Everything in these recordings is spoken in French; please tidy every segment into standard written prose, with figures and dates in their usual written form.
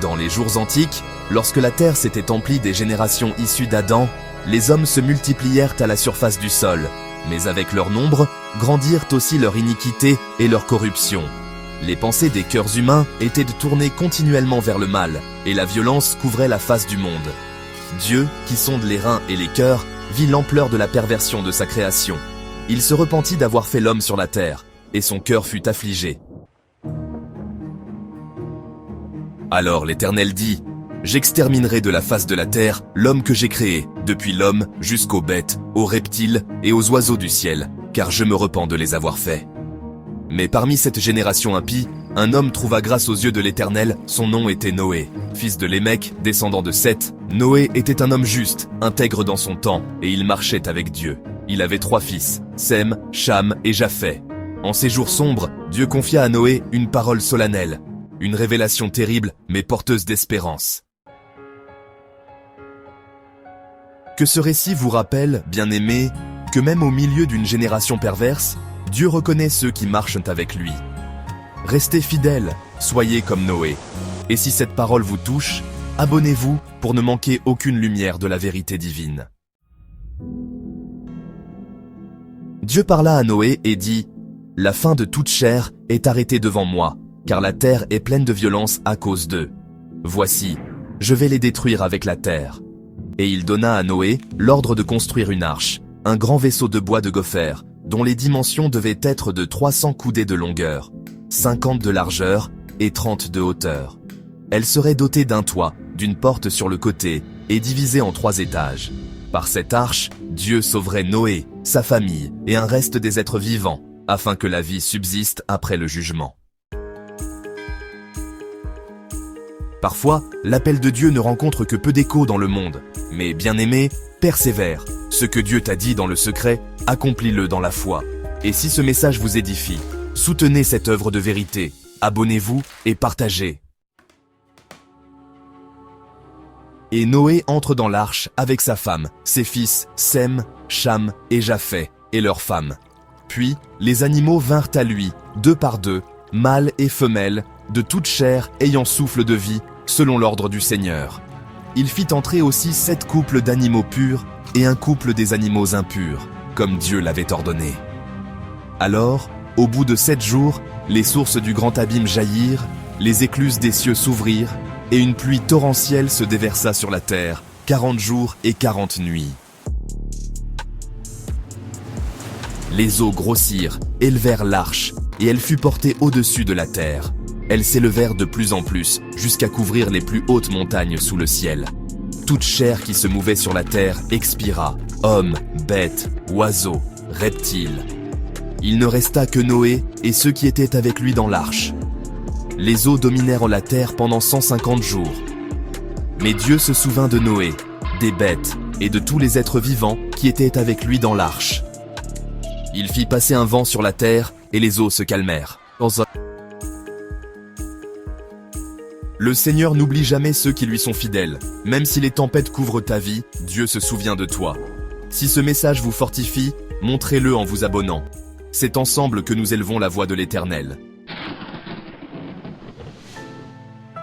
Dans les jours antiques, lorsque la terre s'était emplie des générations issues d'Adam, les hommes se multiplièrent à la surface du sol, mais avec leur nombre, grandirent aussi leur iniquité et leur corruption. Les pensées des cœurs humains étaient de tourner continuellement vers le mal, et la violence couvrait la face du monde. Dieu, qui sonde les reins et les cœurs, vit l'ampleur de la perversion de sa création. Il se repentit d'avoir fait l'homme sur la terre, et son cœur fut affligé. Alors l'Éternel dit, « J'exterminerai de la face de la terre l'homme que j'ai créé, depuis l'homme jusqu'aux bêtes, aux reptiles et aux oiseaux du ciel, car je me repens de les avoir faits. » Mais parmi cette génération impie, un homme trouva grâce aux yeux de l'Éternel, son nom était Noé. Fils de Lémec, descendant de Seth, Noé était un homme juste, intègre dans son temps, et il marchait avec Dieu. Il avait 3 fils, Sem, Cham et Japheth. En ces jours sombres, Dieu confia à Noé une parole solennelle, une révélation terrible mais porteuse d'espérance. Que ce récit vous rappelle, bien-aimés, que même au milieu d'une génération perverse, Dieu reconnaît ceux qui marchent avec lui. Restez fidèles, soyez comme Noé. Et si cette parole vous touche, abonnez-vous pour ne manquer aucune lumière de la vérité divine. Dieu parla à Noé et dit, « La fin de toute chair est arrêtée devant moi, car la terre est pleine de violence à cause d'eux. Voici, je vais les détruire avec la terre. » Et il donna à Noé l'ordre de construire une arche, un grand vaisseau de bois de gopher, dont les dimensions devaient être de 300 coudées de longueur, 50 de largeur et 30 de hauteur. Elle serait dotée d'un toit, d'une porte sur le côté et divisée en 3 étages. Par cette arche, Dieu sauverait Noé, sa famille et un reste des êtres vivants, afin que la vie subsiste après le jugement. Parfois, l'appel de Dieu ne rencontre que peu d'écho dans le monde. Mais bien-aimé, persévère. Ce que Dieu t'a dit dans le secret, accomplis-le dans la foi. Et si ce message vous édifie, soutenez cette œuvre de vérité, abonnez-vous et partagez. Et Noé entre dans l'arche avec sa femme, ses fils Sem, Cham et Japheth, et leurs femmes. Puis, les animaux vinrent à lui, 2 par 2, mâles et femelles, de toute chair ayant souffle de vie, selon l'ordre du Seigneur. Il fit entrer aussi 7 couples d'animaux purs et un couple des animaux impurs, comme Dieu l'avait ordonné. Alors, au bout de 7 jours, les sources du grand abîme jaillirent, les écluses des cieux s'ouvrirent, et une pluie torrentielle se déversa sur la terre, 40 jours et 40 nuits. Les eaux grossirent, élevèrent l'arche, et elle fut portée au-dessus de la terre. Elles s'élevèrent de plus en plus, jusqu'à couvrir les plus hautes montagnes sous le ciel. Toute chair qui se mouvait sur la terre expira, hommes, bêtes, oiseaux, reptiles. Il ne resta que Noé et ceux qui étaient avec lui dans l'arche. Les eaux dominèrent la terre pendant 150 jours. Mais Dieu se souvint de Noé, des bêtes et de tous les êtres vivants qui étaient avec lui dans l'arche. Il fit passer un vent sur la terre et les eaux se calmèrent. Le Seigneur n'oublie jamais ceux qui lui sont fidèles. Même si les tempêtes couvrent ta vie, Dieu se souvient de toi. Si ce message vous fortifie, montrez-le en vous abonnant. C'est ensemble que nous élevons la voix de l'Éternel.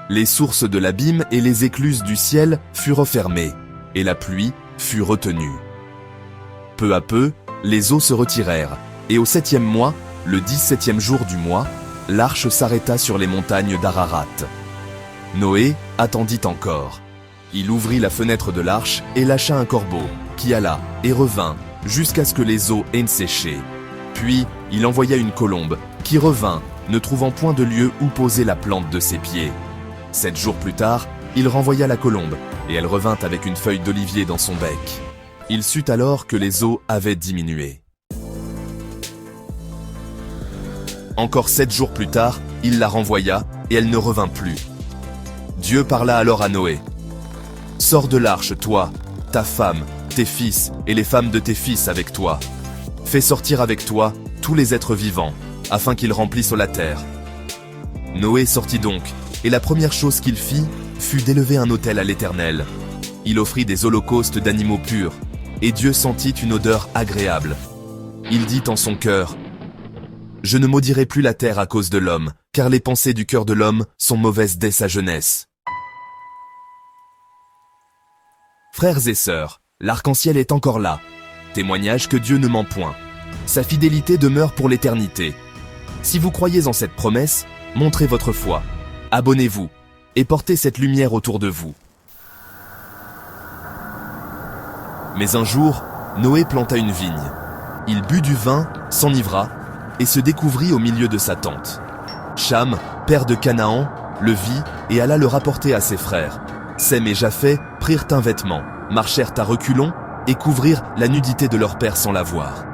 Les sources de l'abîme et les écluses du ciel furent fermées, et la pluie fut retenue. Peu à peu, les eaux se retirèrent, et au 7e mois, le 17e jour du mois, l'arche s'arrêta sur les montagnes d'Ararat. Noé attendit encore. Il ouvrit la fenêtre de l'arche et lâcha un corbeau, qui alla et revint, jusqu'à ce que les eaux aient séché. Puis, il envoya une colombe, qui revint, ne trouvant point de lieu où poser la plante de ses pieds. 7 jours plus tard, il renvoya la colombe, et elle revint avec une feuille d'olivier dans son bec. Il sut alors que les eaux avaient diminué. Encore 7 jours plus tard, il la renvoya, et elle ne revint plus. Dieu parla alors à Noé. « Sors de l'arche, toi, ta femme, tes fils et les femmes de tes fils avec toi. Fais sortir avec toi tous les êtres vivants, afin qu'ils remplissent la terre. » Noé sortit donc, et la première chose qu'il fit fut d'élever un autel à l'Éternel. Il offrit des holocaustes d'animaux purs, et Dieu sentit une odeur agréable. Il dit en son cœur, « Je ne maudirai plus la terre à cause de l'homme, car les pensées du cœur de l'homme sont mauvaises dès sa jeunesse. » Frères et sœurs, l'arc-en-ciel est encore là. Témoignage que Dieu ne ment point. Sa fidélité demeure pour l'éternité. Si vous croyez en cette promesse, montrez votre foi. Abonnez-vous et portez cette lumière autour de vous. Mais un jour, Noé planta une vigne. Il but du vin, s'enivra et se découvrit au milieu de sa tente. Cham, père de Canaan, le vit et alla le rapporter à ses frères. Sem et Japheth prirent un vêtement, marchèrent à reculons et couvrirent la nudité de leur père sans la voir.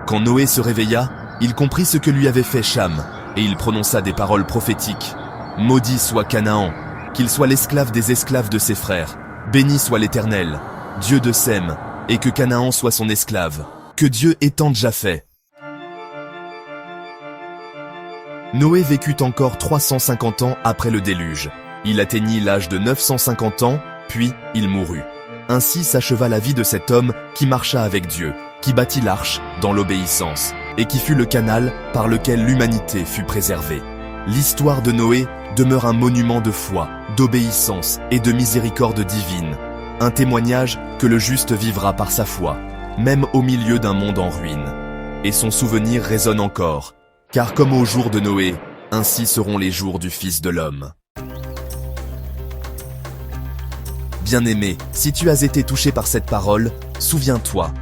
Quand Noé se réveilla, il comprit ce que lui avait fait Cham, et il prononça des paroles prophétiques. Maudit soit Canaan, qu'il soit l'esclave des esclaves de ses frères. Béni soit l'Éternel, Dieu de Sem, et que Canaan soit son esclave. Que Dieu étende Japheth. Noé vécut encore 350 ans après le déluge. Il atteignit l'âge de 950 ans, puis il mourut. Ainsi s'acheva la vie de cet homme qui marcha avec Dieu, qui bâtit l'arche dans l'obéissance, et qui fut le canal par lequel l'humanité fut préservée. L'histoire de Noé demeure un monument de foi, d'obéissance et de miséricorde divine. Un témoignage que le juste vivra par sa foi, même au milieu d'un monde en ruine. Et son souvenir résonne encore, car comme au jour de Noé, ainsi seront les jours du Fils de l'homme. Bien-aimé, si tu as été touché par cette parole, souviens-toi,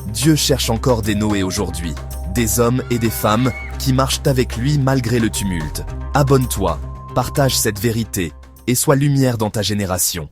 Dieu cherche encore des Noé aujourd'hui, des hommes et des femmes qui marchent avec lui malgré le tumulte. Abonne-toi, partage cette vérité et sois lumière dans ta génération.